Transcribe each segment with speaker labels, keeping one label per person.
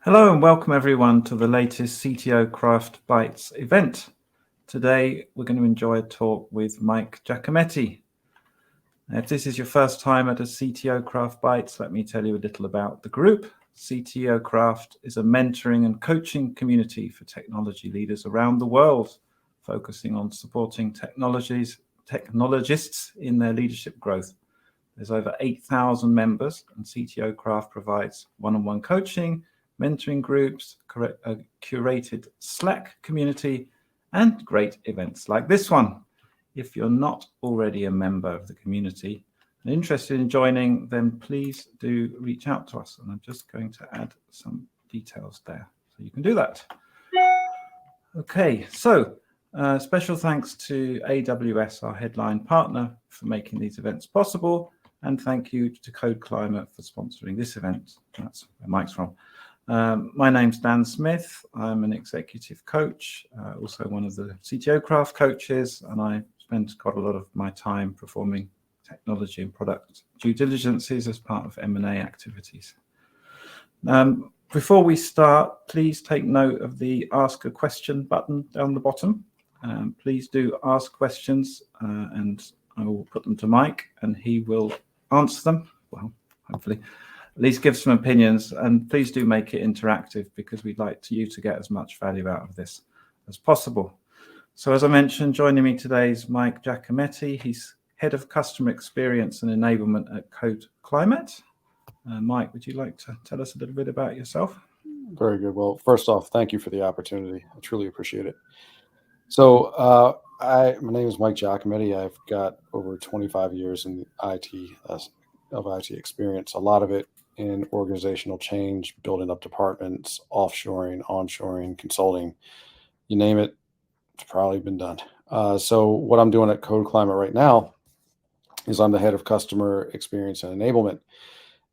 Speaker 1: Hello and welcome everyone to the latest CTO Craft Bytes event. Today we're going to enjoy a talk with Mike Giacometti. If this is your first time at a CTO Craft Bytes, let me tell you a little about the group. CTO Craft is a mentoring and coaching community for technology leaders around the world, focusing on supporting technologists in their leadership growth. There's over 8,000 members, and CTO Craft provides one-on-one coaching, mentoring groups, a curated Slack community, and great events like this one. If you're not already a member of the community and interested in joining, then please do reach out to us. And I'm just going to add some details there so you can do that. Okay, so special thanks to AWS, our headline partner, for making these events possible. And thank you to Code Climate for sponsoring this event. That's where Mike's from. My name's Dan Smith. I'm an executive coach, also one of the CTO Craft coaches, and I spend quite a lot of my time performing technology and product due diligences as part of M&A activities. Before we start, please take note of the Ask a Question button down the bottom. Please do ask questions, and I will put them to Mike, and he will answer them, well, hopefully. At least give some opinions, and please do make it interactive because we'd like you to get as much value out of this as possible. So as I mentioned, joining me today is Mike Giacometti. He's Head of Customer Experience and Enablement at Code Climate. Mike, would you like to tell us a little bit about yourself?
Speaker 2: Very good. Well, first off, thank you for the opportunity. I truly appreciate it. So my name is Mike Giacometti. I've got over 25 years in IT experience, a lot of it in organizational change, building up departments, offshoring, onshoring, consulting, you name it, it's probably been done. So what I'm doing at Code Climate right now is I'm the head of customer experience and enablement.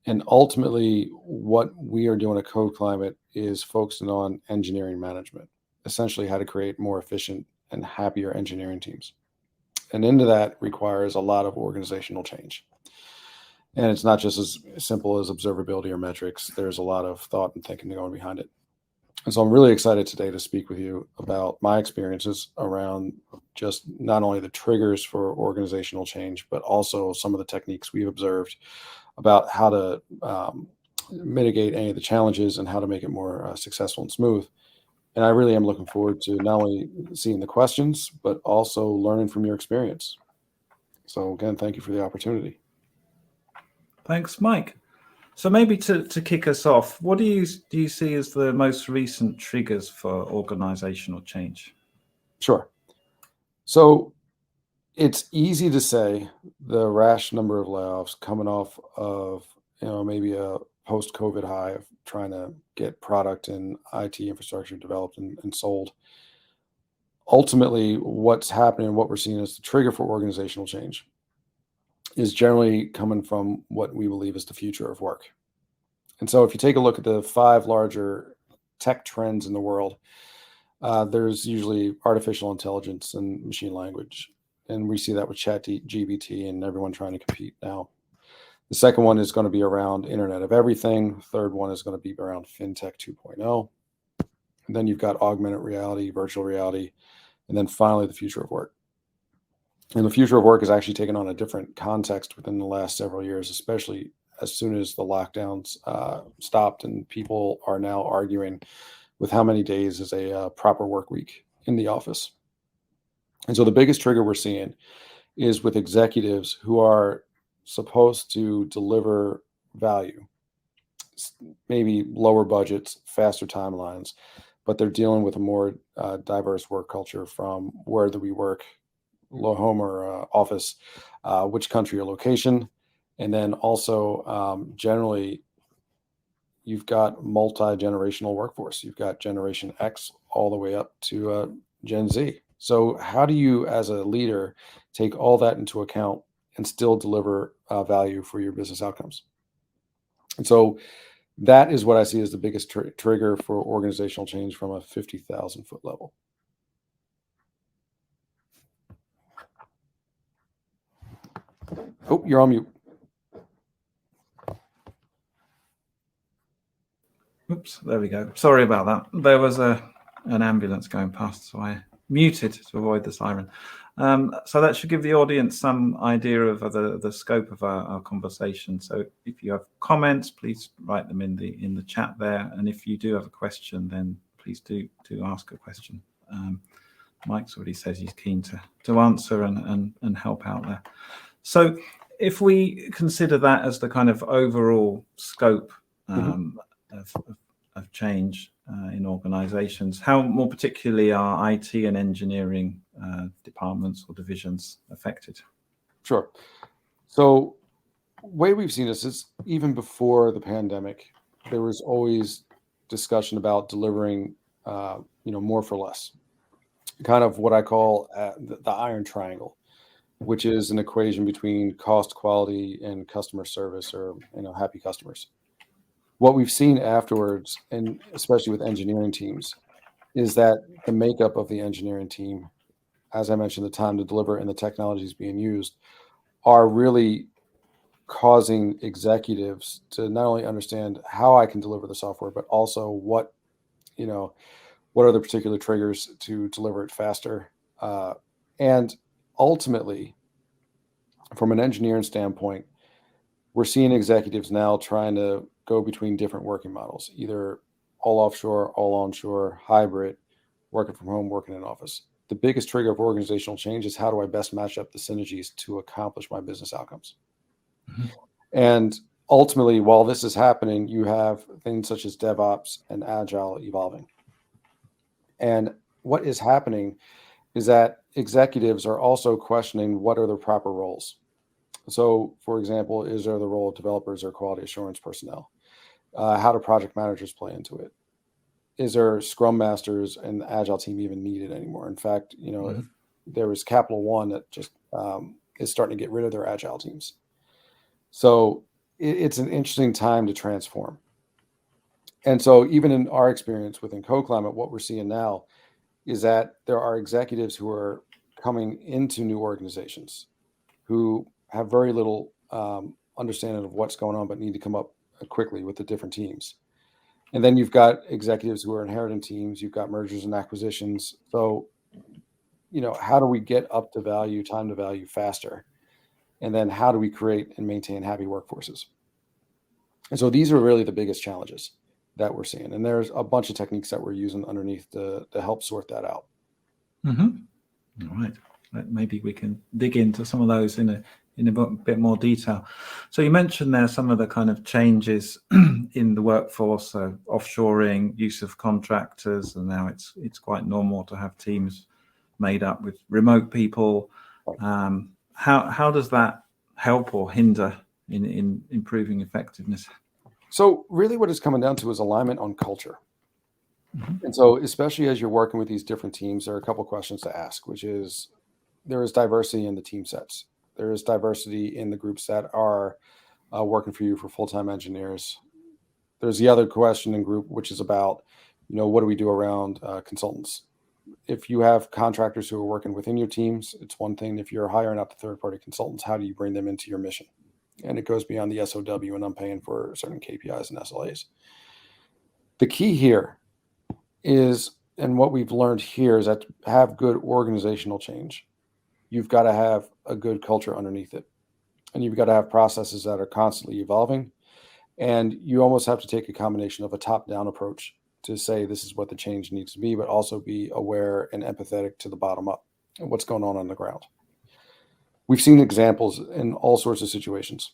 Speaker 2: And ultimately, what we are doing at Code Climate is focusing on engineering management, essentially how to create more efficient and happier engineering teams. And into that requires a lot of organizational change. And it's not just as simple as observability or metrics. There's a lot of thought and thinking going behind it. And so I'm really excited today to speak with you about my experiences around just not only the triggers for organizational change, but also some of the techniques we've observed about how to mitigate any of the challenges and how to make it more successful and smooth. And I really am looking forward to not only seeing the questions, but also learning from your experience. So again, thank you for the opportunity.
Speaker 1: Thanks, Mike. So maybe to kick us off, what do you see as the most recent triggers for organizational change?
Speaker 2: Sure. So it's easy to say the rash number of layoffs coming off of maybe a post-COVID high of trying to get product and IT infrastructure developed and sold. Ultimately, what's happening, what we're seeing as the trigger for organizational change is generally coming from what we believe is the future of work. And so if you take a look at the 5 larger tech trends in the world, there's usually artificial intelligence and machine language. And we see that with ChatGPT and everyone trying to compete now. The second one is going to be around Internet of Everything. Third one is going to be around FinTech 2.0. And then you've got augmented reality, virtual reality, and then finally the future of work. And the future of work has actually taken on a different context within the last several years, especially as soon as the lockdowns stopped and people are now arguing with how many days is a proper work week in the office. And so the biggest trigger we're seeing is with executives who are supposed to deliver value, maybe lower budgets, faster timelines, but they're dealing with a more diverse work culture from where do we work, home or office, which country or location. And then also generally, you've got multi-generational workforce. You've got Generation X all the way up to Gen Z. So how do you, as a leader, take all that into account and still deliver value for your business outcomes? And so that is what I see as the biggest trigger for organizational change from a 50,000-foot level. Oh, you're on mute.
Speaker 1: Oops, there we go. Sorry about that. There was an ambulance going past, so I muted to avoid the siren. So that should give the audience some idea of the scope of our conversation. So if you have comments, please write them in the chat there. And if you do have a question, then please do ask a question. Mike's already says he's keen to answer and help out there. So if we consider that as the kind of overall scope of change in organizations, how more particularly are IT and engineering departments or divisions affected?
Speaker 2: Sure. So the way we've seen this is even before the pandemic, there was always discussion about delivering more for less, kind of what I call the iron triangle, which is an equation between cost, quality, and customer service, or happy customers. What we've seen afterwards, and especially with engineering teams, is that the makeup of the engineering team, as I mentioned, the time to deliver and the technologies being used, are really causing executives to not only understand how I can deliver the software, but also what are the particular triggers to deliver it faster. And ultimately, from an engineering standpoint, we're seeing executives now trying to go between different working models, either all offshore, all onshore, hybrid, working from home, working in office. The biggest trigger of organizational change is how do I best match up the synergies to accomplish my business outcomes? Mm-hmm. And ultimately, while this is happening, you have things such as DevOps and Agile evolving. And what is happening is that executives are also questioning what are their proper roles. So, for example, is there the role of developers or quality assurance personnel? How do project managers play into it? Is there Scrum Masters and the Agile team even needed anymore? In fact, there was Capital One that just is starting to get rid of their Agile teams. So it's an interesting time to transform. And so even in our experience within Code Climate, what we're seeing now is that there are executives who are coming into new organizations who have very little understanding of what's going on, but need to come up quickly with the different teams. And then you've got executives who are inheriting teams. You've got mergers and acquisitions. So, how do we get up to value, time to value faster? And then how do we create and maintain happy workforces? And so these are really the biggest challenges that we're seeing. And there's a bunch of techniques that we're using underneath to help sort that out.
Speaker 1: Mm-hmm. All right. Maybe we can dig into some of those in a bit more detail. So you mentioned there some of the kind of changes in the workforce, so offshoring, use of contractors, and now it's quite normal to have teams made up with remote people. How does that help or hinder in improving effectiveness?
Speaker 2: So really what it's coming down to is alignment on culture. Mm-hmm. And so especially as you're working with these different teams, there are a couple of questions to ask, which is there is diversity in the team sets. There is diversity in the groups that are working for you for full-time engineers. There's the other question in group, which is about, what do we do around consultants? If you have contractors who are working within your teams, it's one thing. If you're hiring out the third-party consultants, how do you bring them into your mission? And it goes beyond the SOW, and I'm paying for certain KPIs and SLAs. The key here is, and what we've learned here is that to have good organizational change, you've got to have a good culture underneath it. And you've got to have processes that are constantly evolving. And you almost have to take a combination of a top-down approach to say this is what the change needs to be, but also be aware and empathetic to the bottom up and what's going on the ground. We've seen examples in all sorts of situations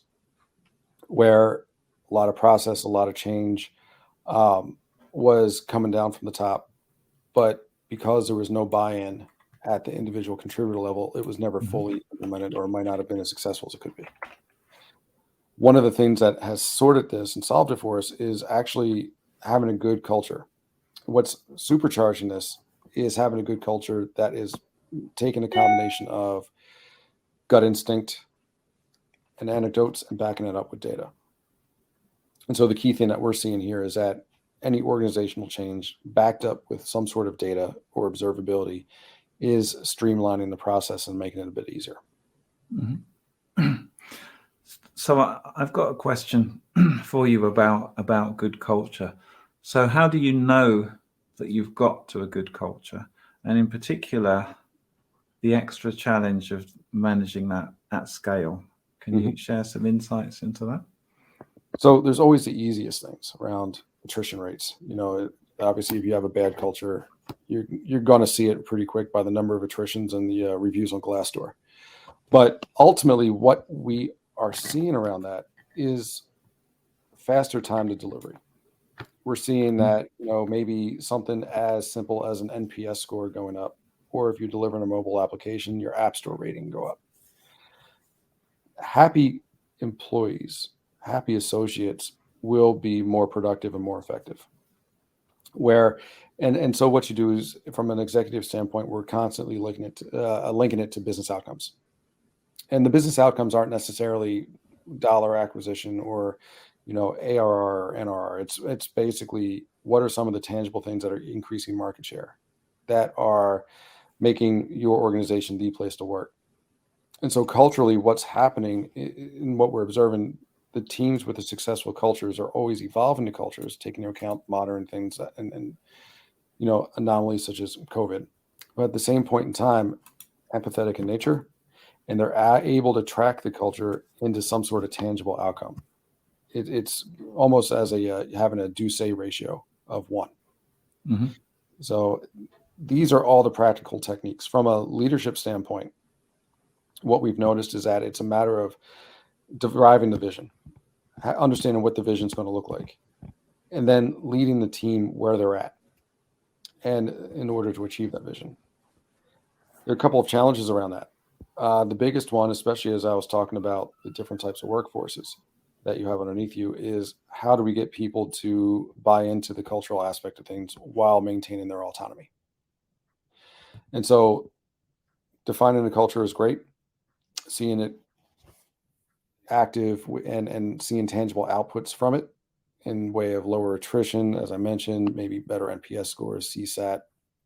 Speaker 2: where a lot of process, a lot of change was coming down from the top, but because there was no buy-in at the individual contributor level, it was never fully implemented, or might not have been as successful as it could be. One of the things that has sorted this and solved it for us is actually having a good culture. What's supercharging this is having a good culture that is taking a combination of gut instinct and anecdotes and backing it up with data. And so the key thing that we're seeing here is that any organizational change backed up with some sort of data or observability is streamlining the process and making it a bit easier.
Speaker 1: Mm-hmm. So I've got a question for you about good culture. So how do you know that you've got to a good culture? And in particular, the extra challenge of managing that at scale. Can you share some insights into that?
Speaker 2: So there's always the easiest things around attrition rates. Obviously, if you have a bad culture, you're going to see it pretty quick by the number of attritions and the reviews on Glassdoor. But ultimately, what we are seeing around that is faster time to delivery. We're seeing that, maybe something as simple as an NPS score going up, or if you're delivering a mobile application, your app store rating go up. Happy employees, happy associates will be more productive and more effective. So what you do is, from an executive standpoint, we're constantly linking it to business outcomes. And the business outcomes aren't necessarily dollar acquisition or, ARR or NRR. It's basically, what are some of the tangible things that are increasing market share, that are making your organization the place to work. And so culturally, what's happening in what we're observing, the teams with the successful cultures are always evolving the cultures, taking into account modern things and anomalies such as COVID. But at the same point in time, empathetic in nature, and they're able to track the culture into some sort of tangible outcome. It's almost as having a do-say ratio of 1.
Speaker 1: Mm-hmm.
Speaker 2: So these are all the practical techniques. From a leadership standpoint, what we've noticed is that it's a matter of deriving the vision, understanding what the vision is going to look like, and then leading the team where they're at, and in order to achieve that vision. There are a couple of challenges around that. The biggest one, especially as I was talking about the different types of workforces that you have underneath you, is how do we get people to buy into the cultural aspect of things while maintaining their autonomy? And so defining the culture is great. Seeing it active and seeing tangible outputs from it in way of lower attrition, as I mentioned, maybe better NPS scores, CSAT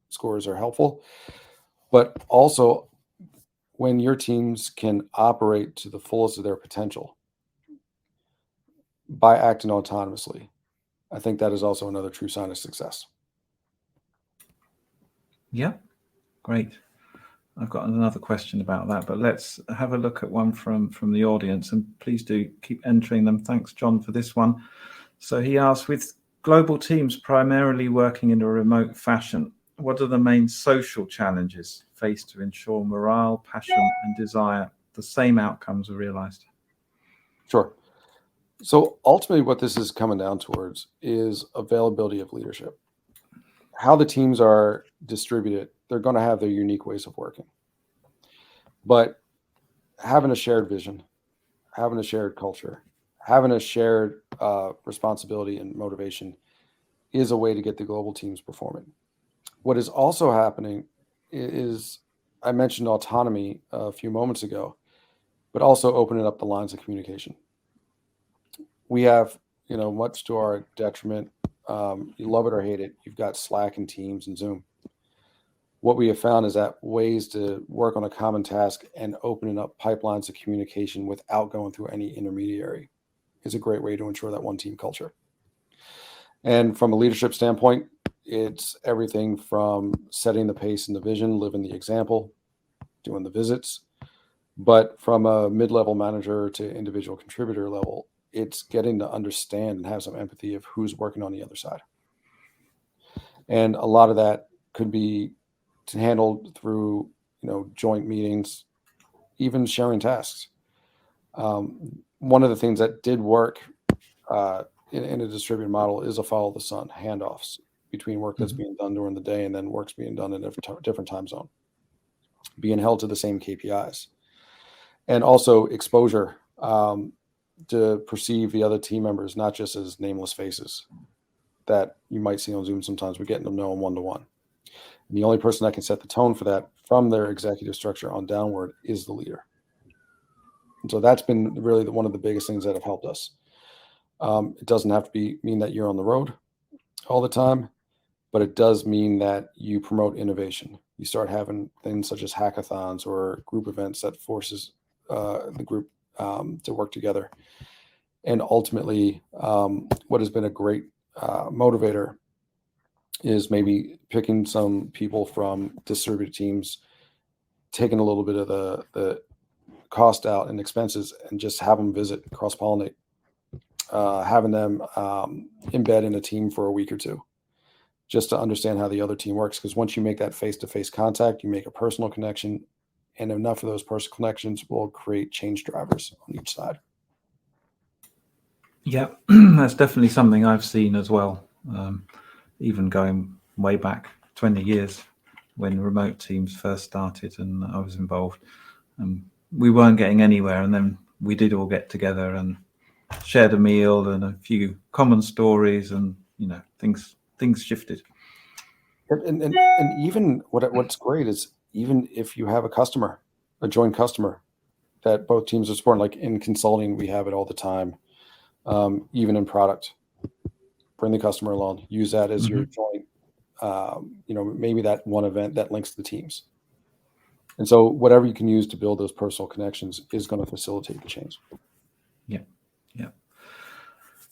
Speaker 2: scores are helpful. But also, when your teams can operate to the fullest of their potential by acting autonomously, I think that is also another true sign of success.
Speaker 1: Yeah, great. I've got another question about that, but let's have a look at one from the audience, and please do keep entering them. Thanks, John, for this one. So he asks, with global teams primarily working in a remote fashion, what are the main social challenges faced to ensure morale, passion, and desire, the same outcomes are realized?
Speaker 2: Sure. So ultimately, what this is coming down towards is availability of leadership. How the teams are distributed, they're going to have their unique ways of working. But having a shared vision, having a shared culture, having a shared responsibility and motivation is a way to get the global teams performing. What is also happening is, I mentioned autonomy a few moments ago, but also opening up the lines of communication. We have, much to our detriment, you love it or hate it, you've got Slack and Teams and Zoom. What we have found is that ways to work on a common task and opening up pipelines of communication without going through any intermediary is a great way to ensure that one team culture. And from a leadership standpoint, it's everything from setting the pace and the vision, living the example, doing the visits. But from a mid-level manager to individual contributor level, it's getting to understand and have some empathy of who's working on the other side. And a lot of that could be handled through, joint meetings, even sharing tasks. One of the things that did work in a distributed model is a follow the sun, handoffs between work that's being done during the day and then work's being done in a different time zone, being held to the same KPIs. And also exposure to perceive the other team members, not just as nameless faces that you might see on Zoom sometimes. We're getting to know them one-to-one. And the only person that can set the tone for that from their executive structure on downward is the leader. And so that's been really one of the biggest things that have helped us. It doesn't have to mean that you're on the road all the time, but it does mean that you promote innovation. You start having things such as hackathons or group events that forces the group to work together. And ultimately, what has been a great motivator is maybe picking some people from distributed teams, taking a little bit of the cost out and expenses, and just have them visit, cross-pollinate, having them embed in a team for a week or two, just to understand how the other team works. Because once you make that face-to-face contact, you make a personal connection, and enough of those personal connections will create change drivers on each side.
Speaker 1: Yeah, that's definitely something I've seen as well. Even going way back 20 years when remote teams first started and I was involved. We weren't getting anywhere, and then we did all get together and shared a meal and a few common stories, and things shifted.
Speaker 2: And even what's great is, even if you have a joint customer that both teams are supporting, like in consulting, we have it all the time. Even in product, bring the customer along, use that as your joint, maybe that one event that links the teams. And so whatever you can use to build those personal connections is going to facilitate the change.
Speaker 1: Yeah.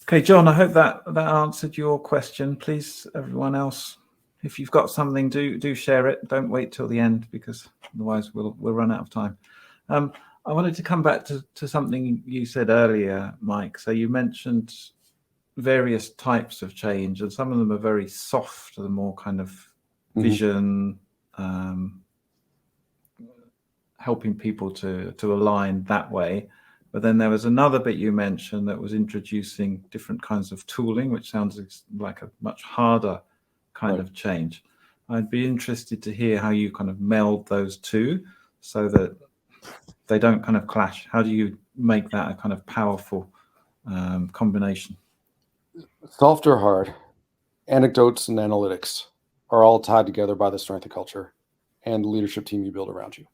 Speaker 1: Okay, John, I hope that answered your question. Please, everyone else, if you've got something, do share it. Don't wait till the end, because otherwise we'll run out of time. I wanted to come back to something you said earlier, Mike. So you mentioned various types of change, and some of them are very soft, the more kind of vision, helping people to align that way. But then there was another bit you mentioned that was introducing different kinds of tooling, which sounds like a much harder kind of change. I'd be interested to hear how you kind of meld those two so that they don't kind of clash. How do you make that a kind of powerful combination?
Speaker 2: Soft or hard, anecdotes and analytics are all tied together by the strength of culture and the leadership team you build around you.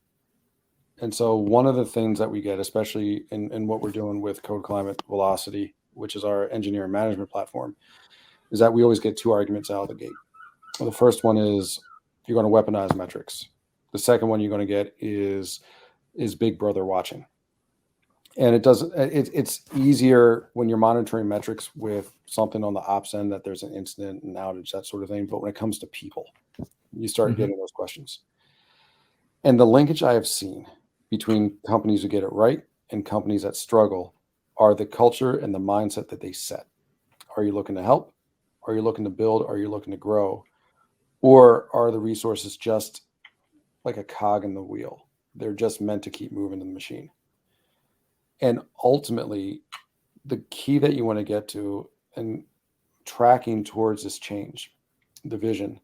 Speaker 2: And so one of the things that we get, especially in what we're doing with Code Climate Velocity, which is our engineering management platform, is that we always get two arguments out of the gate. Well, the first one is you're going to weaponize metrics. The second one you're going to get is Big Brother watching. And it's easier when you're monitoring metrics with something on the ops end, that there's an incident, an outage, that sort of thing. But when it comes to people, you start getting those questions. And the linkage I have seen between companies who get it right and companies that struggle are the culture and the mindset that they set. Are you looking to help? Are you looking to build? Are you looking to grow? Or are the resources just like a cog in the wheel? They're just meant to keep moving the machine. And ultimately, the key that you want to get to and tracking towards this change, the vision,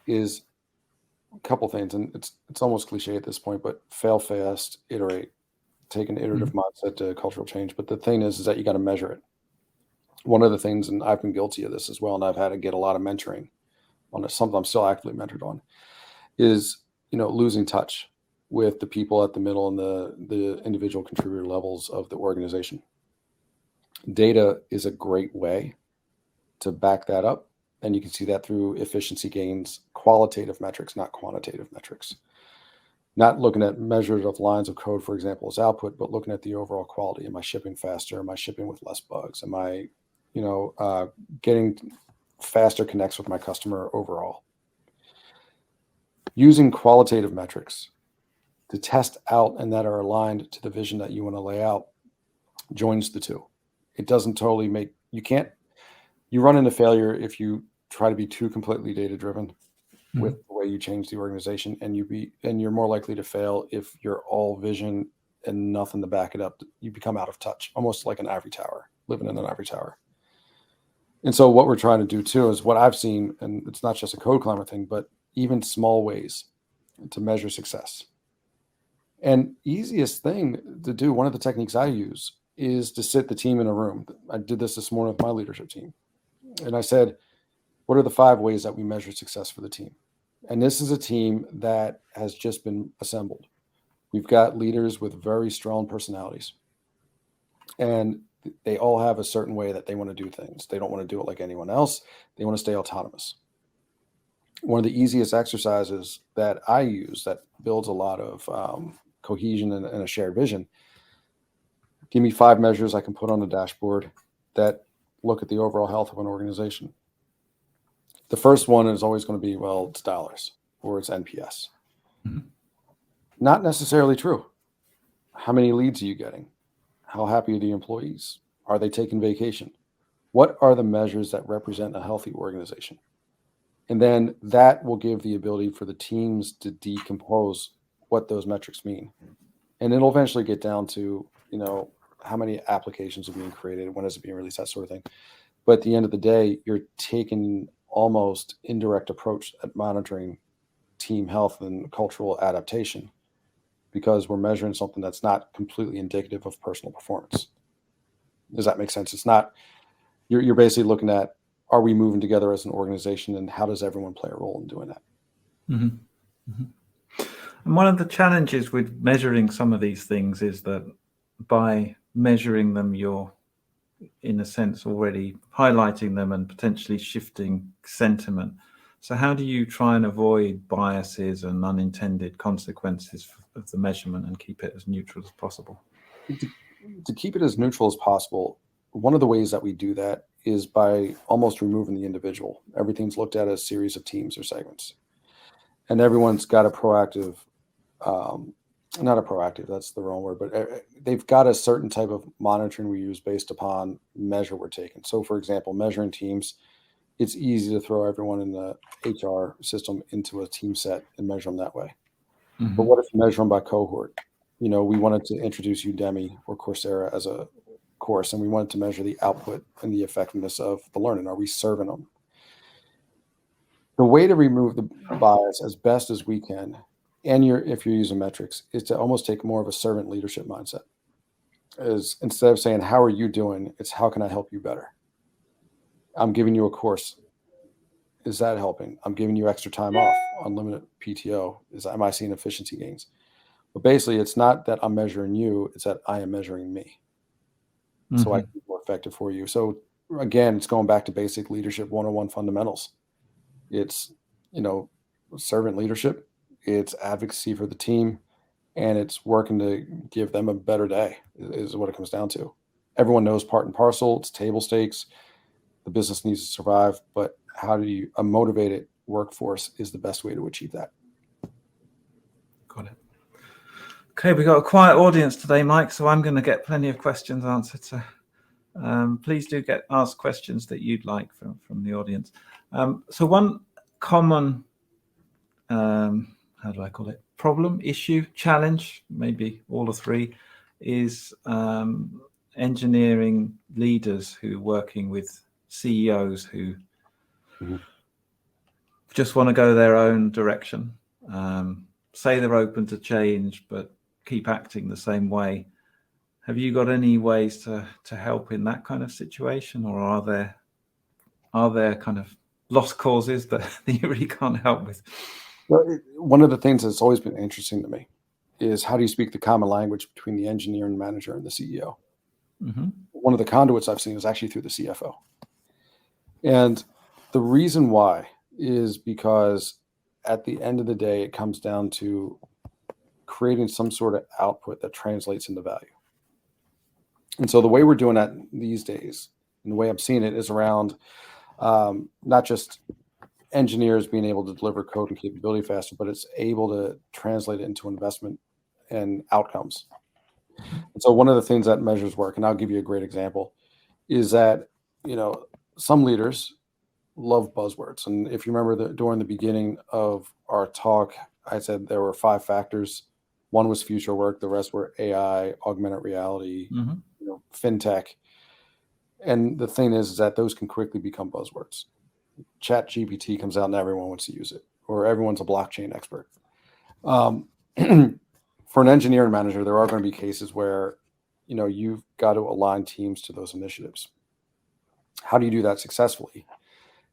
Speaker 2: is a couple things. And it's almost cliche at this point, but fail fast, iterate, take an iterative mindset to cultural change. But the thing is that you got to measure it. One of the things, and I've been guilty of this as well, and I've had to get a lot of mentoring on it, something I'm still actively mentored on, is losing touch with the people at the middle and the individual contributor levels of the organization. Data is a great way to back that up. And you can see that through efficiency gains, qualitative metrics, not quantitative metrics. Not looking at measures of lines of code, for example, as output, but looking at the overall quality. Am I shipping faster? Am I shipping with less bugs? Am I, getting faster connects with my customer overall? Using qualitative metrics to test out and that are aligned to the vision that you want to lay out joins the two. It doesn't totally you run into failure if you try to be too completely data driven with the way you change the organization, and you're more likely to fail if you're all vision and nothing to back it up. You become out of touch, almost like an ivory tower, living in an ivory tower. And so what we're trying to do too is what I've seen, and it's not just a Code Climate thing, but even small ways to measure success. And easiest thing to do, one of the techniques I use, is to sit the team in a room. I did this morning with my leadership team. And I said, what are the 5 ways that we measure success for the team? And this is a team that has just been assembled. We've got leaders with very strong personalities. And they all have a certain way that they want to do things. They don't want to do it like anyone else. They want to stay autonomous. One of the easiest exercises that I use that builds a lot of cohesion and a shared vision. Give me 5 measures I can put on the dashboard that look at the overall health of an organization. The first one is always going to be, well, it's dollars or it's NPS.
Speaker 1: Mhm.
Speaker 2: Not necessarily true. How many leads are you getting? How happy are the employees? Are they taking vacation? What are the measures that represent a healthy organization? And then that will give the ability for the teams to decompose what those metrics mean. And it'll eventually get down to, how many applications are being created, when is it being released, that sort of thing. But at the end of the day, you're taking almost indirect approach at monitoring team health and cultural adaptation, because we're measuring something that's not completely indicative of personal performance. Does that make sense? It's not, you're basically looking at, are we moving together as an organization, and how does everyone play a role in doing that?
Speaker 1: Mhm. Mhm. And one of the challenges with measuring some of these things is that by measuring them, you're, in a sense, already highlighting them and potentially shifting sentiment. So how do you try and avoid biases and unintended consequences of the measurement and keep it as neutral as possible?
Speaker 2: To keep it as neutral as possible, one of the ways that we do that is by almost removing the individual. Everything's looked at as a series of teams or segments, and everyone's got a proactive, not a proactive, that's the wrong word, but they've got a certain type of monitoring we use based upon measure we're taking. So for example, measuring teams, it's easy to throw everyone in the HR system into a team set and measure them that way. But what if you measure them by cohort? We wanted to introduce Udemy or Coursera as a course, and we wanted to measure the output and the effectiveness of the learning. Are we serving them? The way to remove the bias as best as we can, and if you're using metrics, is to almost take more of a servant leadership mindset. Is instead of saying, how are you doing? It's, how can I help you better? I'm giving you a course. Is that helping? I'm giving you extra time off, unlimited PTO. Am I seeing efficiency gains? But basically, it's not that I'm measuring you, it's that I am measuring me. So I can be more effective for you. So again, it's going back to basic leadership 101 fundamentals. It's, servant leadership, it's advocacy for the team, and it's working to give them a better day is what it comes down to. Everyone knows part and parcel, it's table stakes. The business needs to survive, but a motivated workforce is the best way to achieve that.
Speaker 1: Got it. Okay, we've got a quiet audience today, Mike, so I'm going to get plenty of questions answered. So please do ask questions that you'd like from the audience. So one common, how do I call it, problem, issue, challenge, maybe all the three, is engineering leaders who are working with CEOs who just want to go their own direction, say they're open to change, but keep acting the same way. Have you got any ways to help in that kind of situation, or are there kind of lost causes that you really can't help with?
Speaker 2: Well, one of the things that's always been interesting to me is, how do you speak the common language between the engineer and manager and the CEO? One of the conduits I've seen is actually through the CFO. And the reason why is because at the end of the day, it comes down to creating some sort of output that translates into value. And so the way we're doing that these days, and the way I'm seeing it, is around not just engineers being able to deliver code and capability faster, but it's able to translate it into investment and outcomes. And so one of the things that measures work, and I'll give you a great example, is that, some leaders love buzzwords. And if you remember during the beginning of our talk, I said there were 5 factors. One was future work. The rest were AI, augmented reality, fintech. And the thing is that those can quickly become buzzwords. Chat GPT comes out and everyone wants to use it, or everyone's a blockchain expert. For an engineering manager, there are going to be cases where, you've got to align teams to those initiatives. How do you do that successfully?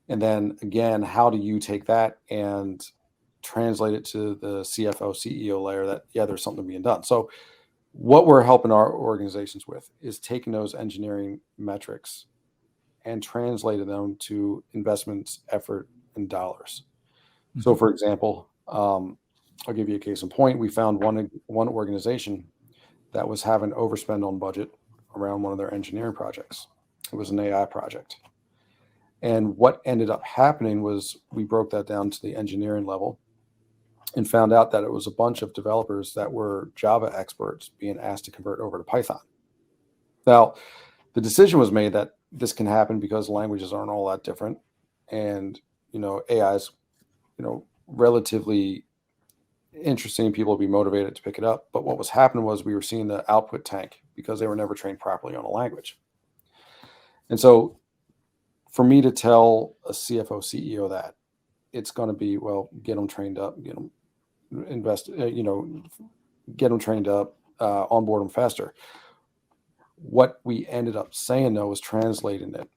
Speaker 2: And then again, how do you take that and translate it to the CFO, CEO layer that, there's something being done. So what we're helping our organizations with is taking those engineering metrics and translating them to investments, effort, and dollars. So for example, I'll give you a case in point. We found one organization that was having overspend on budget around one of their engineering projects. It was an AI project. And what ended up happening was we broke that down to the engineering level and found out that it was a bunch of developers that were Java experts being asked to convert over to Python. Now, the decision was made that this can happen because languages aren't all that different. And, AI is, relatively interesting. People will be motivated to pick it up. But what was happening was we were seeing the output tank because they were never trained properly on a language. And so for me to tell a CFO, CEO that, it's going to be, well, get them trained up, get them get them trained up, onboard them faster. What we ended up saying, though, was translating it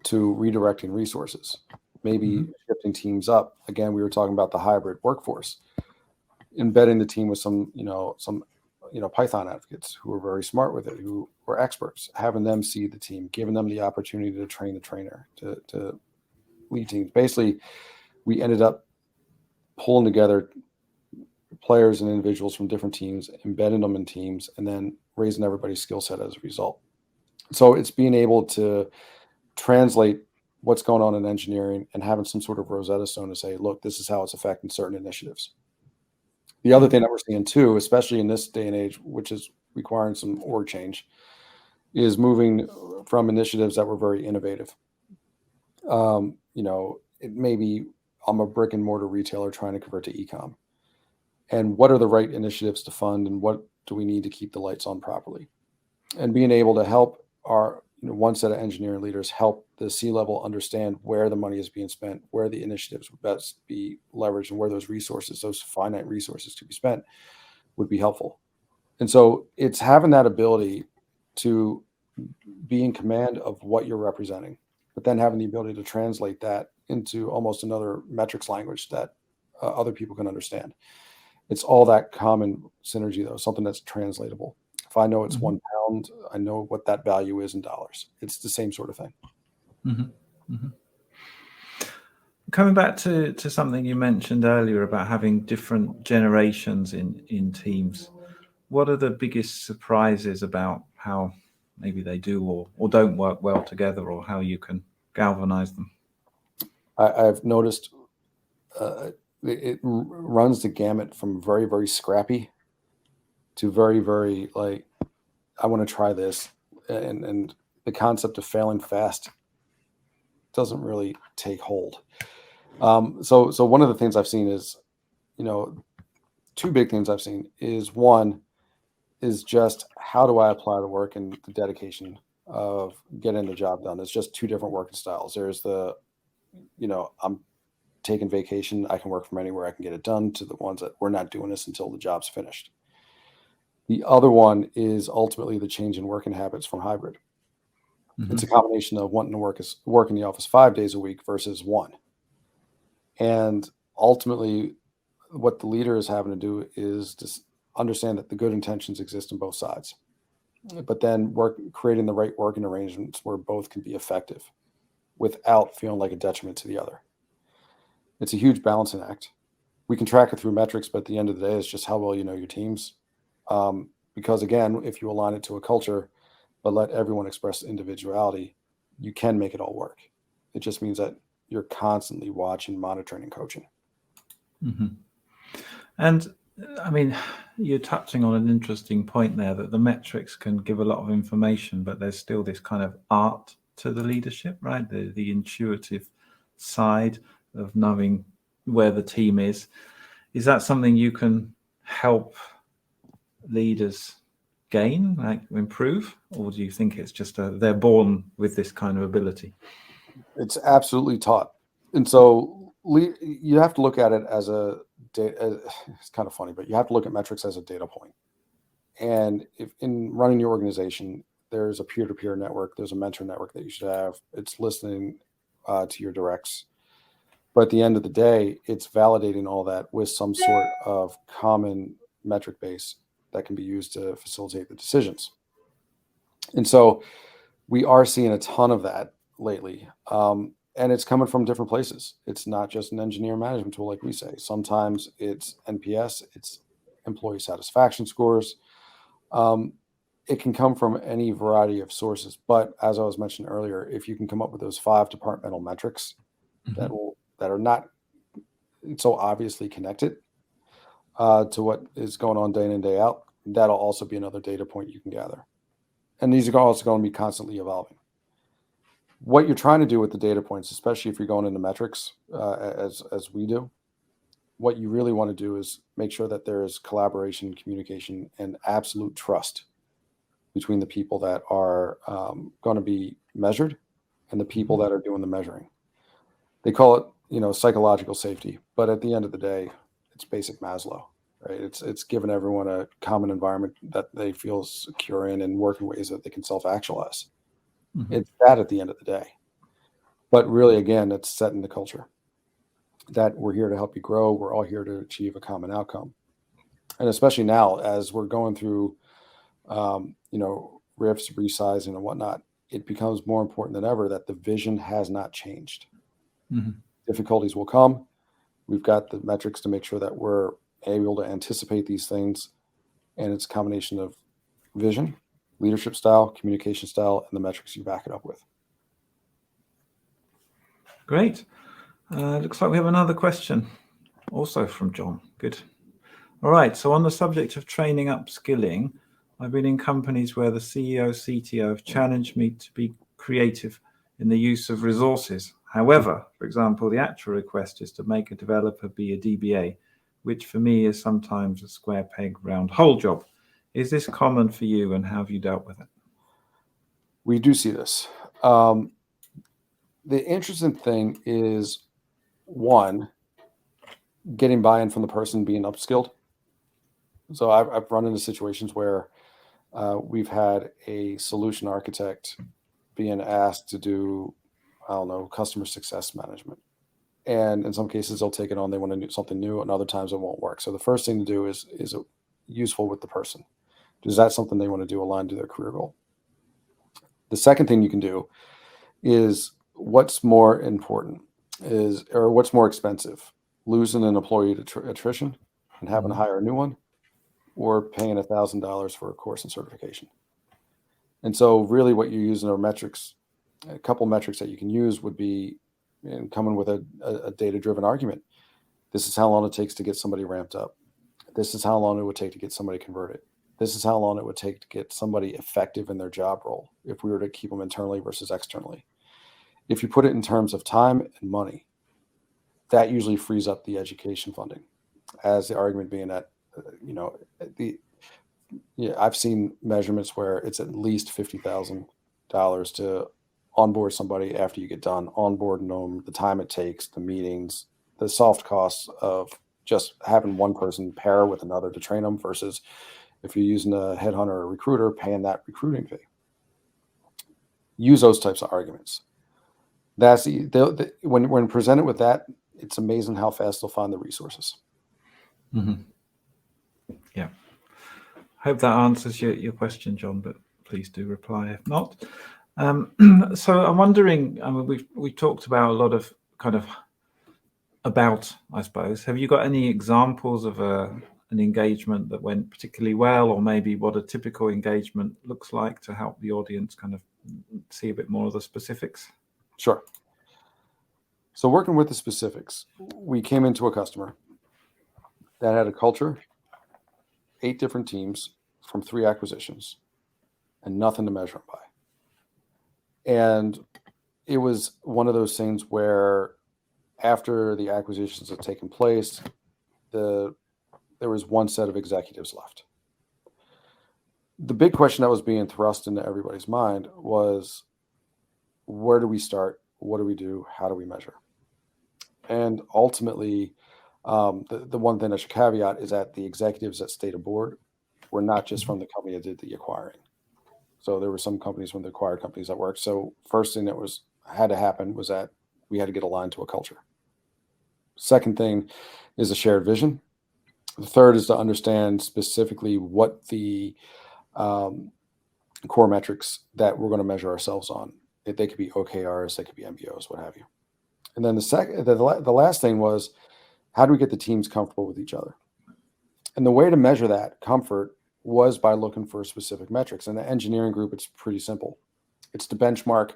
Speaker 2: to redirecting resources, maybe shifting teams up. Again, we were talking about the hybrid workforce, embedding the team with some Python advocates who were very smart with it, who were experts, having them see the team, giving them the opportunity to train the trainer, to lead teams. Basically, we ended up pulling together players and individuals from different teams, embedding them in teams, and then raising everybody's skill set as a result. So it's being able to translate what's going on in engineering and having some sort of Rosetta Stone to say, look, this is how it's affecting certain initiatives. The other thing that we're seeing too, especially in this day and age, which is requiring some org change, is moving from initiatives that were very innovative. It may be I'm a brick and mortar retailer trying to convert to e-com. And what are the right initiatives to fund, and what do we need to keep the lights on properly? And being able to help our one set of engineering leaders help the C-level understand where the money is being spent, where the initiatives would best be leveraged, and where those resources, those finite resources, could be spent, would be helpful. And so it's having that ability to be in command of what you're representing, but then having the ability to translate that into almost another metrics language that other people can understand. It's all that common synergy, though, something that's translatable. If I know it's £1, I know what that value is in dollars. It's the same sort of thing.
Speaker 1: Coming back to something you mentioned earlier about having different generations in teams, what are the biggest surprises about how maybe they do or don't work well together, or how you can galvanize them?
Speaker 2: I've noticed it runs the gamut from very, very scrappy to very, very like, I want to try this. And the concept of failing fast doesn't really take hold. So one of the things I've seen is, two big things I've seen is, one is just how do I apply the work and the dedication of getting the job done. It's just two different working styles. There's the, I'm taking vacation, I can work from anywhere, I can get it done, to the ones that we're not doing this until the job's finished. The other one is ultimately the change in working habits from hybrid. It's a combination of wanting to work in the office 5 days a week versus one. And ultimately, what the leader is having to do is to understand that the good intentions exist on both sides, but then creating the right working arrangements where both can be effective without feeling like a detriment to the other. It's a huge balancing act. We can track it through metrics, but at the end of the day, it's just how well you know your teams. Because again, if you align it to a culture, but let everyone express individuality, you can make it all work. It just means that you're constantly watching, monitoring, and coaching.
Speaker 1: And I mean, you're touching on an interesting point there, that the metrics can give a lot of information, but there's still this kind of art to the leadership, right? The intuitive side of knowing where the team is. Is that something you can help leaders gain, like improve, or do you think it's just they're born with this kind of ability?
Speaker 2: It's absolutely taught. And so you have to look at it as it's kind of funny, but you have to look at metrics as a data point. And if in running your organization, there's a peer-to-peer network, there's a mentor network that you should have. It's listening to your directs. But at the end of the day, it's validating all that with some sort of common metric base that can be used to facilitate the decisions. And so we are seeing a ton of that lately. And it's coming from different places. It's not just an engineer management tool, like we say. Sometimes it's NPS, it's employee satisfaction scores. it can come from any variety of sources. But as I was mentioning earlier, if you can come up with those 5 departmental metrics that are not so obviously connected to what is going on day in and day out, that'll also be another data point you can gather. And these are also going to be constantly evolving. What you're trying to do with the data points, especially if you're going into metrics, as we do, what you really want to do is make sure that there is collaboration, communication, and absolute trust between the people that are going to be measured and the people that are doing the measuring. They call it, psychological safety, but at the end of the day, it's basic Maslow, right? It's giving everyone a common environment that they feel secure in and work in ways that they can self-actualize. It's that at the end of the day. But really, again, it's setting the culture that we're here to help you grow. We're all here to achieve a common outcome. And especially now, as we're going through, rifts, resizing and whatnot, it becomes more important than ever that the vision has not changed. Difficulties will come. We've got the metrics to make sure that we're able to anticipate these things. And it's a combination of vision, leadership style, communication style, and the metrics you back it up with.
Speaker 1: Great. Looks like we have another question, also from John. Good. All right. So on the subject of training upskilling, I've been in companies where the CEO, CTO have challenged me to be creative in the use of resources. However, for example, the actual request is to make a developer be a DBA, which for me is sometimes a square peg, round hole job. Is this common for you, and how have you dealt with it?
Speaker 2: We do see this. The interesting thing is, one, getting buy-in from the person being upskilled. So I've run into situations where we've had a solution architect being asked to do, customer success management. And in some cases, they'll take it on. They want to do something new, and other times it won't work. So the first thing to do is useful with the person. Is that something they want to do aligned to their career goal? The second thing you can do is what's more important or what's more expensive, losing an employee to attrition and having to hire a new one, or paying $1,000 for a course and certification. And so really what you're using are metrics. A couple metrics that you can use would be coming with a data-driven argument. This is how long it takes to get somebody ramped up. This is how long it would take to get somebody converted. This is how long it would take to get somebody effective in their job role if we were to keep them internally versus externally. If you put it in terms of time and money, that usually frees up the education funding, as the argument being that, I've seen measurements where it's at least $50,000 to onboard somebody after you get done onboarding them, the time it takes, the meetings, the soft costs of just having one person pair with another to train them versus if you're using a headhunter or a recruiter, paying that recruiting fee. Use those types of arguments. That's when presented with that, it's amazing how fast they'll find the resources.
Speaker 1: Yeah. Hope that answers your question, John, but please do reply if not. So I'm wondering, we've talked about a lot of I suppose. Have you got any examples of an engagement that went particularly well, or maybe what a typical engagement looks like to help the audience kind of see a bit more of the specifics?
Speaker 2: Sure. So working with the specifics, we came into a customer that had a culture, 8 different teams from 3 acquisitions, and nothing to measure them by. And it was one of those things where after the acquisitions had taken place, there was one set of executives left. The big question that was being thrust into everybody's mind was, where do we start? What do we do? How do we measure? And ultimately, the one thing I should caveat is that the executives that stayed aboard were not just from the company that did the acquiring. So there were some companies from the acquired companies that worked. So first thing that had to happen was that we had to get aligned to a culture. Second thing is a shared vision. The third is to understand specifically what the core metrics that we're going to measure ourselves on. They could be OKRs, they could be MBOs, what have you. And then the last thing was, how do we get the teams comfortable with each other? And the way to measure that comfort was by looking for specific metrics. In the engineering group, it's pretty simple. It's to benchmark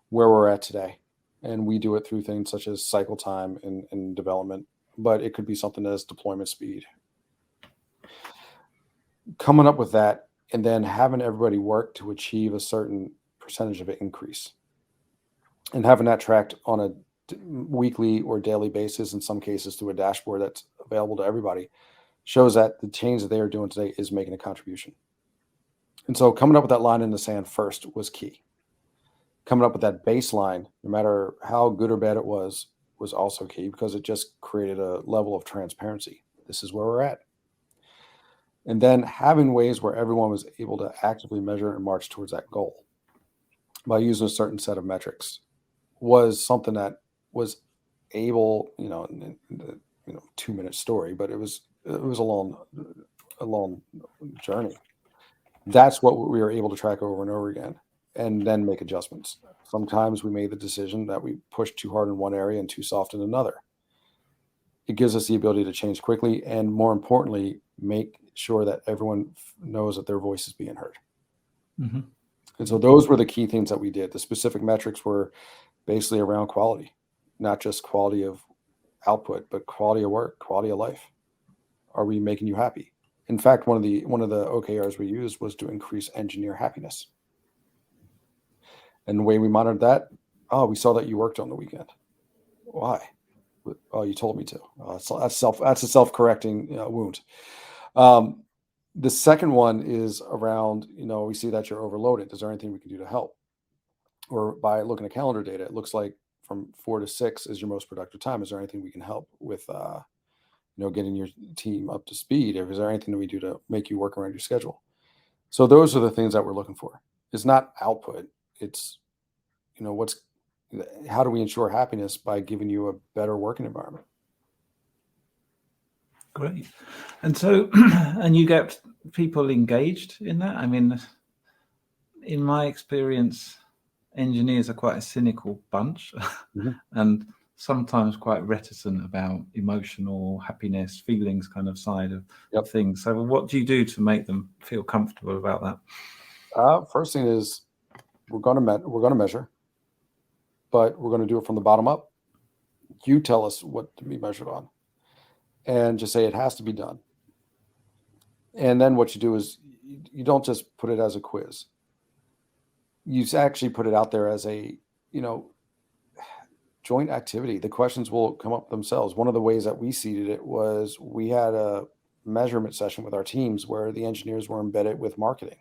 Speaker 2: where we're at today. And we do it through things such as cycle time and development, but it could be something as deployment speed. Coming up with that and then having everybody work to achieve a certain percentage of an increase and having that tracked on a weekly or daily basis, in some cases through a dashboard that's available to everybody, shows that the change that they are doing today is making a contribution. And so coming up with that line in the sand first was key. Coming up with that baseline, no matter how good or bad it was also key, because it just created a level of transparency. This is where we're at. And then having ways where everyone was able to actively measure and march towards that goal by using a certain set of metrics was something that was able, 2-minute story, but it was a long journey. That's what we were able to track over and over again and then make adjustments. Sometimes we made the decision that we pushed too hard in one area and too soft in another. It gives us the ability to change quickly and, more importantly, make sure that everyone knows that their voice is being heard.
Speaker 1: Mm-hmm.
Speaker 2: And so those were the key things that we did. The specific metrics were basically around quality, not just quality of output, but quality of work, quality of life. Are we making you happy? In fact, one of the OKRs we used was to increase engineer happiness. And the way we monitored that, we saw that you worked on the weekend. Why? Oh, you told me to. That's a self-correcting wound. The second one is around, we see that you're overloaded. Is there anything we can do to help? Or by looking at calendar data, it looks like from 4 to 6 is your most productive time. Is there anything we can help with, getting your team up to speed? Or is there anything that we do to make you work around your schedule? So those are the things that we're looking for. It's not output. It's, how do we ensure happiness by giving you a better working environment?
Speaker 1: Great. And so, and you get people engaged in that? I mean, in my experience, engineers are quite a cynical bunch
Speaker 2: Mm-hmm.
Speaker 1: and sometimes quite reticent about emotional happiness, feelings kind of side of things. So what do you do to make them feel comfortable about that?
Speaker 2: First thing is we're going to measure, but we're going to do it from the bottom up. You tell us what to be measured on and just say it has to be done. And then what you do is you don't just put it as a quiz. You actually put it out there as a, joint activity. The questions will come up themselves. One of the ways that we seeded it was we had a measurement session with our teams where the engineers were embedded with marketing.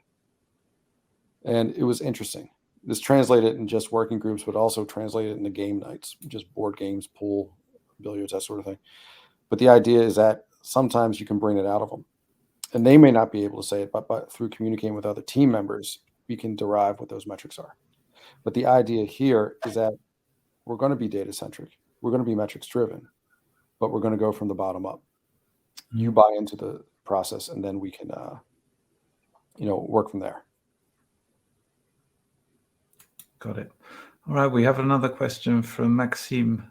Speaker 2: And it was interesting. This translated in just working groups, but also translated into game nights, just board games, pool, billiards, that sort of thing. But the idea is that sometimes you can bring it out of them. And they may not be able to say it, but through communicating with other team members, we can derive what those metrics are. But the idea here is that we're going to be data-centric. We're going to be metrics-driven, but we're going to go from the bottom up. You buy into the process, and then we can, work from there.
Speaker 1: Got it. All right, we have another question from Maxim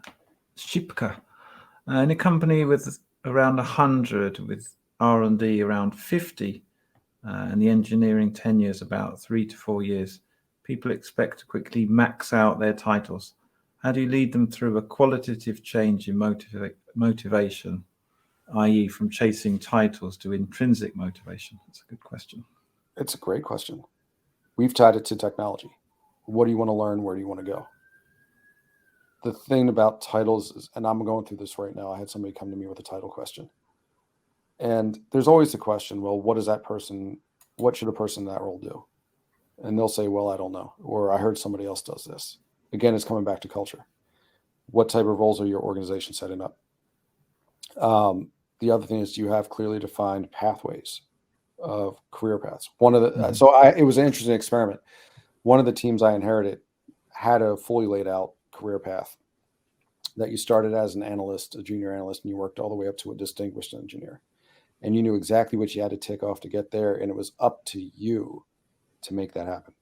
Speaker 1: Shipka. In a company with around 100, with R&D around 50, and the engineering tenure is about 3 to 4 years, people expect to quickly max out their titles. How do you lead them through a qualitative change in motivation, i.e. from chasing titles to intrinsic motivation? That's a good question.
Speaker 2: It's a great question. We've tied it to technology. What do you want to learn? Where do you want to go? The thing about titles is, and I'm going through this right now, I had somebody come to me with a title question. And there's always the question, well, what should a person in that role do? And they'll say, well, I don't know. Or I heard somebody else does this. Again, it's coming back to culture. What type of roles are your organization setting up? The other thing is, do you have clearly defined pathways of career paths? It was an interesting experiment. One of the teams I inherited had a fully laid out career path that you started as an analyst, a junior analyst, and you worked all the way up to a distinguished engineer. And you knew exactly what you had to tick off to get there. And it was up to you to make that happen.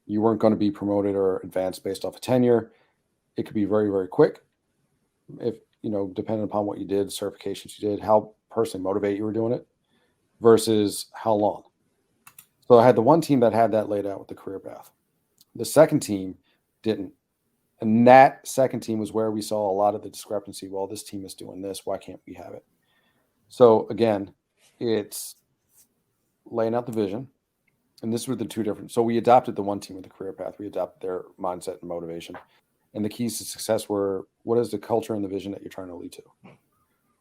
Speaker 2: You weren't going to be promoted or advanced based off of tenure. It could be very, very quick. If, depending upon what you did, certifications you did, how personally motivated you were doing it versus how long. So I had the one team that had that laid out with the career path. The second team didn't. And that second team was where we saw a lot of the discrepancy. Well, this team is doing this. Why can't we have it? So again, it's laying out the vision. And this were the two different. So we adopted the one team with the career path. We adopted their mindset and motivation. And the keys to success were, what is the culture and the vision that you're trying to lead to?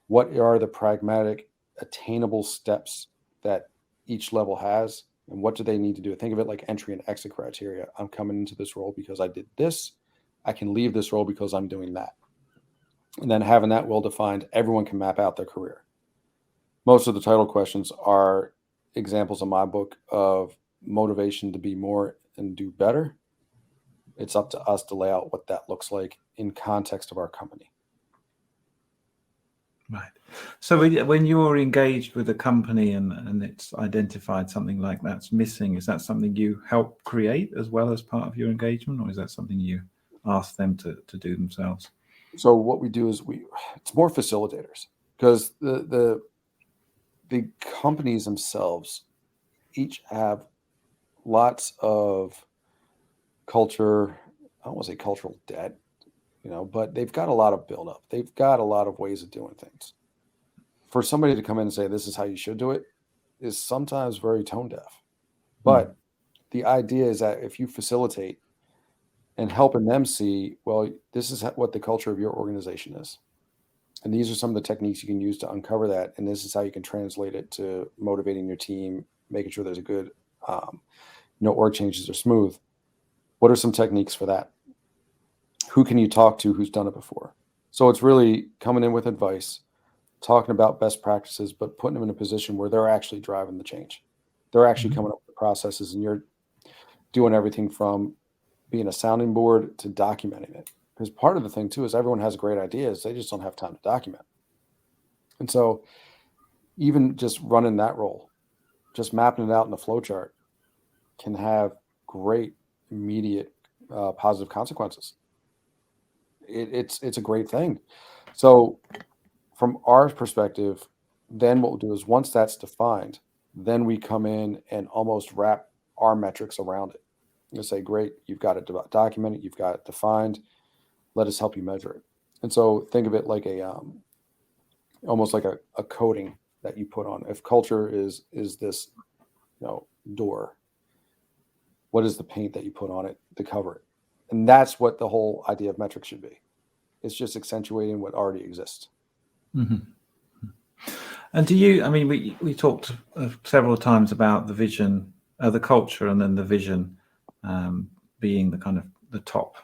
Speaker 2: What are the pragmatic, attainable steps that each level has? And what do they need to do? Think of it like entry and exit criteria. I'm coming into this role because I did this. I can leave this role because I'm doing that. And then having that well defined, everyone can map out their career. Most of the title questions are examples in my book of motivation to be more and do better. It's up to us to lay out what that looks like in context of our company.
Speaker 1: Right. So when you're engaged with a company and it's identified something like that's missing, is that something you help create as well as part of your engagement, or is that something you ask them to do themselves?
Speaker 2: So what we do is it's more facilitators, because the companies themselves each have lots of culture. I don't want to say cultural debt, but they've got a lot of buildup. They've got a lot of ways of doing things. For somebody to come in and say, this is how you should do it, is sometimes very tone deaf. But the idea is that if you facilitate and helping them see, well, this is what the culture of your organization is. And these are some of the techniques you can use to uncover that. And this is how you can translate it to motivating your team, making sure there's a good, org changes are smooth. What are some techniques for that? Who can you talk to who's done it before? So it's really coming in with advice, talking about best practices, but putting them in a position where they're actually driving the change. They're actually coming up with the processes, and you're doing everything from being a sounding board to documenting it. Because part of the thing too is everyone has great ideas. They just don't have time to document. And so even just running that role, just mapping it out in the flow chart can have great immediate positive consequences. It's a great thing. So from our perspective, then what we'll do is once that's defined, then we come in and almost wrap our metrics around it. You'll say, great, you've got it documented, you've got it defined. Let us help you measure it. And so think of it like almost like a coating that you put on. If culture is this, door, what is the paint that you put on it to cover it? And that's what the whole idea of metrics should be. It's just accentuating what already exists.
Speaker 1: Mm-hmm. And we talked several times about the vision, the culture, and then the vision being the kind of the top.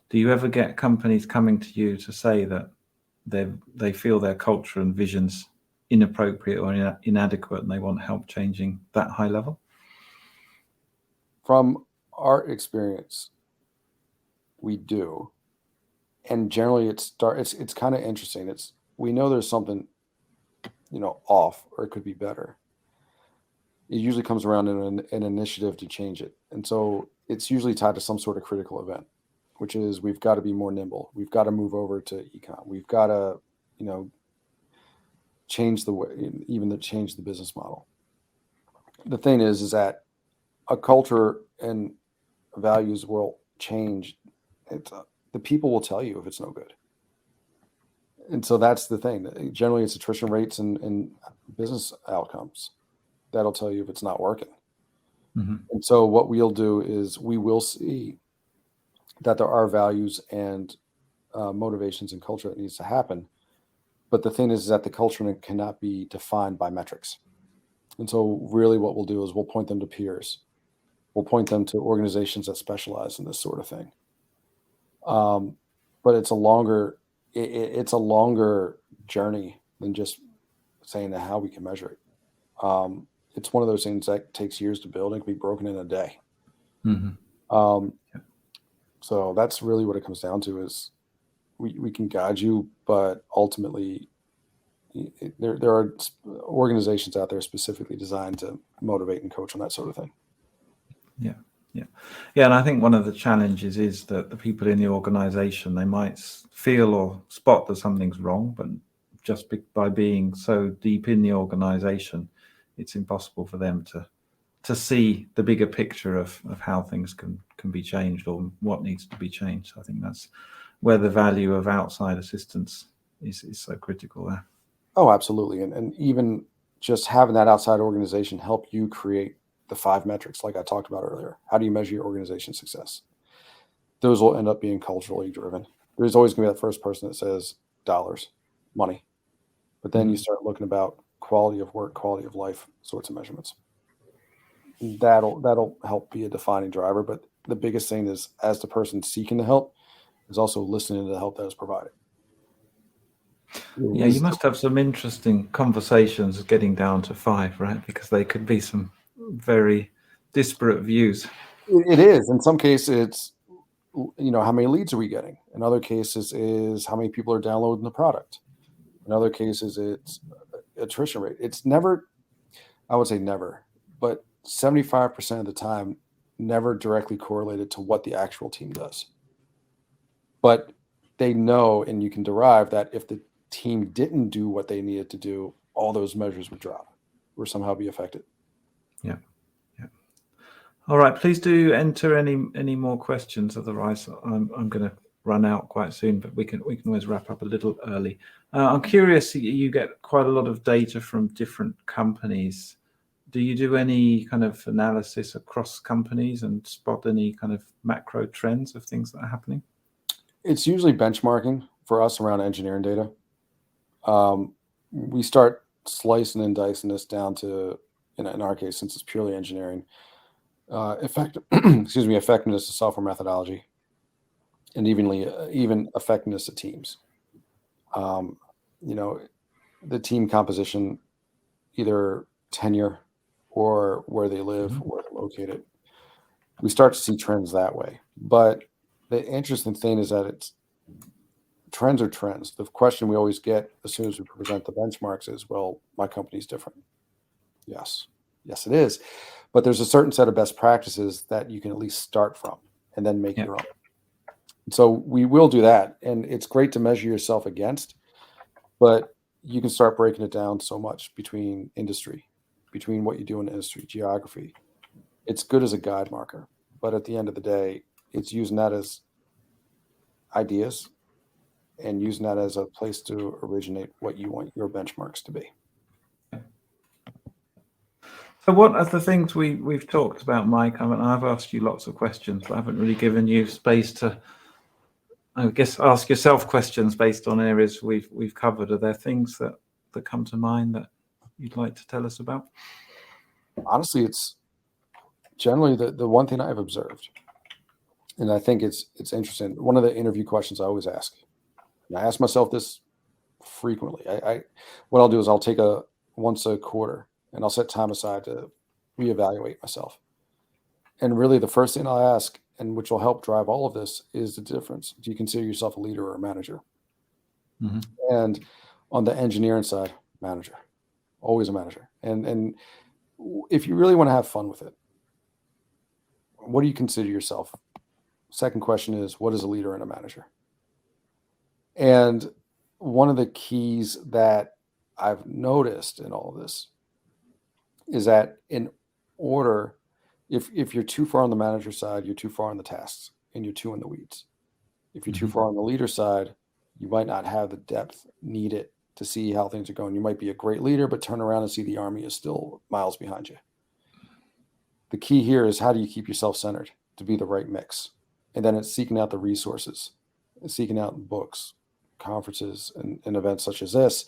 Speaker 1: Do you ever get companies coming to you to say that they feel their culture and vision's inappropriate or inadequate, and they want help changing that high level?
Speaker 2: From our experience, we do, and generally it's kind of interesting. We know there's something, off, or it could be better. It usually comes around in an initiative to change it, and so it's usually tied to some sort of critical event, which is we've got to be more nimble. We've got to move over to econ. We've got to, change the way, change the business model. The thing is that a culture and values will change. The people will tell you if it's no good. And so that's the thing. Generally, it's attrition rates and business outcomes that'll tell you if it's not working.
Speaker 1: Mm-hmm.
Speaker 2: And so what we'll do is we will see that there are values and motivations and culture that needs to happen. But the thing is that the culture cannot be defined by metrics. And so really what we'll do is we'll point them to peers. We'll point them to organizations that specialize in this sort of thing. But it's a longer journey than just saying how we can measure it. It's one of those things that takes years to build and can be broken in a day.
Speaker 1: Mm-hmm.
Speaker 2: So that's really what it comes down to is we can guide you, but ultimately there are organizations out there specifically designed to motivate and coach on that sort of thing.
Speaker 1: Yeah. And I think one of the challenges is that the people in the organization, they might feel or spot that something's wrong, but just by being so deep in the organization, it's impossible for them to to see the bigger picture of how things can be changed or what needs to be changed. I think that's where the value of outside assistance is so critical there.
Speaker 2: Oh, absolutely. And even just having that outside organization help you create the 5 metrics like I talked about earlier. How do you measure your organization's success? Those will end up being culturally driven. There's always going to be that first person that says dollars, money. But then you start looking about quality of work, quality of life sorts of measurements. That'll help be a defining driver. But the biggest thing is, as the person seeking the help, is also listening to the help that is provided.
Speaker 1: Yeah, you must have some interesting conversations getting down to 5, right? Because they could be some very disparate views.
Speaker 2: It is. In some cases, it's, how many leads are we getting? In other cases, is how many people are downloading the product. In other cases, it's attrition rate. It's never, I would say never, but 75% of the time, never directly correlated to what the actual team does. But they know, and you can derive that if the team didn't do what they needed to do, all those measures would drop or somehow be affected.
Speaker 1: Yeah. All right, please do enter any more questions. Otherwise, I'm going to run out quite soon, but we can always wrap up a little early. I'm curious, you get quite a lot of data from different companies. Do you do any kind of analysis across companies and spot any kind of macro trends of things that are happening?
Speaker 2: It's usually benchmarking for us around engineering data. We start slicing and dicing this down to, in our case, since it's purely engineering, effectiveness of software methodology, and even effectiveness of teams. The team composition, either tenure or where they live, where they're located. We start to see trends that way. But the interesting thing is that trends are trends. The question we always get as soon as we present the benchmarks is, well, my company's different. Yes, it is. But there's a certain set of best practices that you can at least start from and then make your own. So we will do that. And it's great to measure yourself against, but you can start breaking it down so much between industry, between what you do in industry, geography. It's good as a guide marker. But at the end of the day, it's using that as ideas and using that as a place to originate what you want your benchmarks to be.
Speaker 1: So what are the things we've talked about, Mike? I've asked you lots of questions, but I haven't really given you space to, I guess, ask yourself questions based on areas we've covered. Are there things that come to mind that you'd like to tell us about?
Speaker 2: Honestly, it's generally the one thing I've observed, and I think it's interesting. One of the interview questions I always ask, and I ask myself this frequently. What I'll do is I'll take once a quarter, and I'll set time aside to reevaluate myself. And really, the first thing I'll ask, and which will help drive all of this, is the difference. Do you consider yourself a leader or a manager? Mm-hmm. And on the engineering side, manager, always a manager. And if you really want to have fun with it, what do you consider yourself? Second question is, what is a leader and a manager? And one of the keys that I've noticed in all of this is that in order, if you're too far on the manager side, you're too far on the tasks and you're too in the weeds. If you're too far on the leader side, you might not have the depth needed to see how things are going. You might be a great leader, but turn around and see the army is still miles behind you. The key here is, how do you keep yourself centered to be the right mix? And then it's seeking out the resources, seeking out books, conferences, and events such as this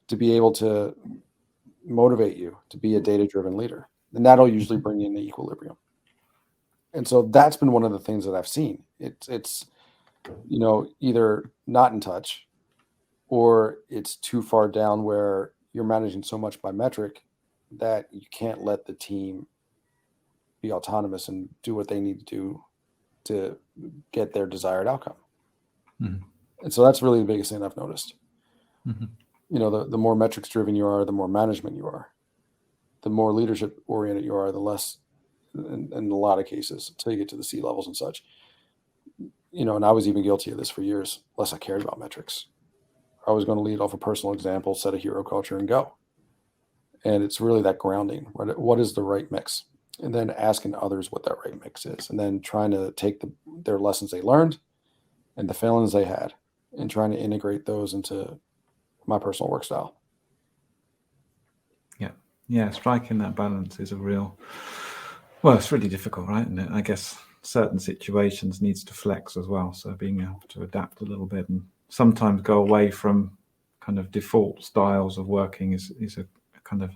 Speaker 2: to be able to motivate you to be a data-driven leader. And that'll usually bring you into equilibrium. And so that's been one of the things that I've seen. It's either not in touch, or it's too far down where you're managing so much by metric that you can't let the team be autonomous and do what they need to do to get their desired outcome. Mm-hmm. And so that's really the biggest thing I've noticed. Mm-hmm. The more metrics driven you are, the more management you are, the more leadership oriented you are, the less, in a lot of cases, until you get to the C levels and such, and I was even guilty of this for years, less I cared about metrics. I was going to lead off a personal example, set a hero culture, and go. And it's really that grounding. What is the right mix? and then asking others what that right mix is, and then trying to take their lessons they learned and the failings they had, and trying to integrate those into my personal work style.
Speaker 1: Yeah, striking that balance is well, it's really difficult, right? And I guess certain situations needs to flex as well. So being able to adapt a little bit and sometimes go away from kind of default styles of working is a kind of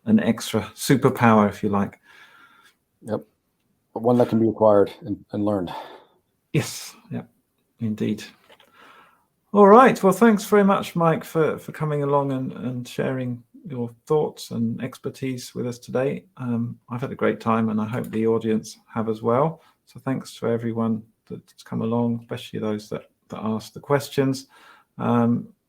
Speaker 1: an extra superpower, if you like.
Speaker 2: Yep. But one that can be acquired and learned.
Speaker 1: Yes, yeah, indeed. All right. Well, thanks very much, Mike, for coming along and sharing your thoughts and expertise with us today. I've had a great time, and I hope the audience have as well. So thanks to everyone that's come along, especially those that asked the questions.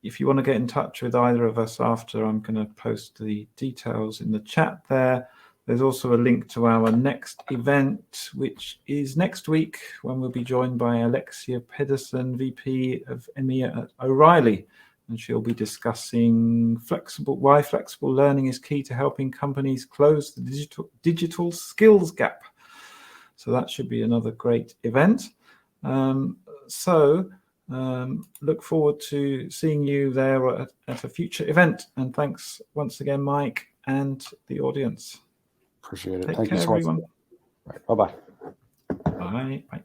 Speaker 1: If you want to get in touch with either of us after, I'm going to post the details in the chat there. There's also a link to our next event, which is next week, when we'll be joined by Alexia Pedersen, VP of EMEA at O'Reilly, and she'll be discussing why flexible learning is key to helping companies close the digital skills gap. So that should be another great event. Look forward to seeing you there at a future event. And thanks once again, Mike, and the audience.
Speaker 2: Appreciate it.
Speaker 1: Take
Speaker 2: Thank
Speaker 1: care,
Speaker 2: you so much.
Speaker 1: everyone.
Speaker 2: Right. Bye-bye.
Speaker 1: Bye. Bye.